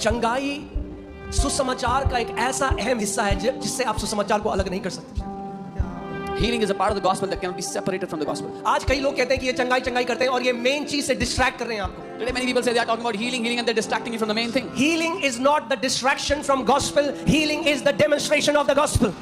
चंगाई सुसमाचार का एक ऐसा अहम हिस्सा है जिससे आप सुसमाचार को अलग नहीं कर सकते। Healing is a part of the gospel that cannot be separated from the gospel. आज कई लोग कहते हैं कि ये चंगाई चंगाई करते हैं और ये मेन चीज से डिस्ट्रैक्ट कर रहे हैं आपको। Today many people say they are talking about healing and they're distracting you from the main thing. Healing is not the distraction from gospel. Healing is the demonstration of the gospel.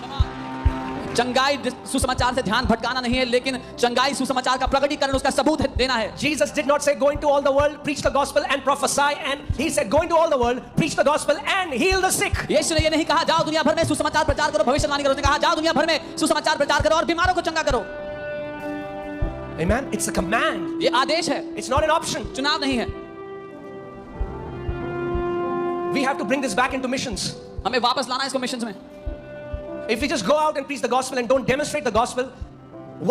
चंगाई सुसमाचार से ध्यान भटकाना नहीं है, लेकिन चंगाई सुसमाचार का प्रकटीकरण, उसका सबूत देना है। Jesus did not say go into all the world, preach the gospel and prophesy, and he said go into all the world, preach the gospel and heal the sick. यीशु ने ये नहीं कहा जाओ दुनिया भर में सुसमाचार प्रचार करो, भविष्यवाणी करो। उसने कहा जाओ दुनिया भर में सुसमाचार प्रचार करो और बीमारों को चंगा करो। Amen. It's a command. ये आदेश है, It's not an option. चुनाव नहीं है। We have to bring this back into missions. हमें वापस लाना है इसको मिशंस में। If we just go out and preach the gospel and don't demonstrate the gospel,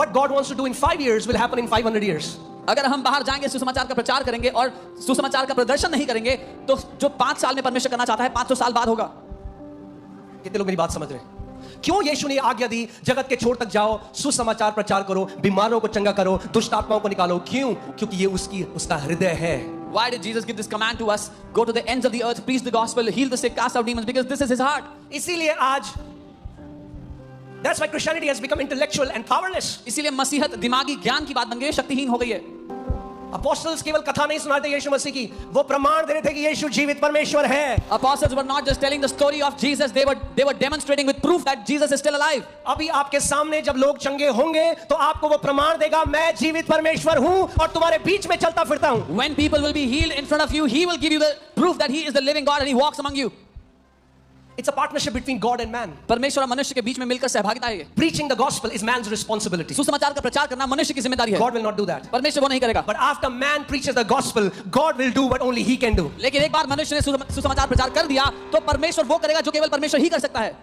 what God wants to do in 5 years will happen in 500 years. अगर हम बाहर जाएंगे सुसमाचार का प्रचार करेंगे और सुसमाचार का प्रदर्शन नहीं करेंगे, तो जो 5 साल में परमेश्वर करना चाहता है 500 साल बाद होगा। कितने लोग मेरी बात समझ रहे हैं? क्यों यीशु ने आज्ञा दी जगत के छोर तक जाओ, सुसमाचार प्रचार करो, बीमारों को चंगा करो, दुष्ट आत्माओं को निकालो? क्यों? क्योंकि ये उसका हृदय है। Why did Jesus give this command to us? Go to the ends of the earth, preach the gospel, heal the sick, cast out demons, because this is his heart. इसीलिए आज That's why Christianity has become intellectual and powerless. इसीलिए मसीहत दिमागी ज्ञान की बात बन गई है, शक्तिहीन हो गई है। Apostles केवल कथा नहीं सुनाते यीशु मसीह की, वो प्रमाण दे रहे थे कि यीशु जीवित परमेश्वर है। Apostles were not just telling the story of Jesus, they were demonstrating with proof that Jesus is still alive. अभी आपके सामने जब लोग चंगे होंगे तो आपको वो प्रमाण देगा मैं जीवित परमेश्वर हूँ और तुम्हारे बीच में चलता फिरता हूँ। When people will be healed in front of you, he will give you the proof that he is the living God and he walks among you. It's a partnership between God and man. परमेश्वर और मनुष्य के बीच में मिलकर सहभागिता है। Preaching the gospel is man's responsibility. सुसमाचार का प्रचार करना मनुष्य की जिम्मेदारी है। God will not do that. परमेश्वर वो नहीं करेगा। But after man preaches the gospel, God will do what only he can do. लेकिन एक बार मनुष्य ने सुसमाचार प्रचार कर दिया तो परमेश्वर वो करेगा जो केवल परमेश्वर ही कर सकता है।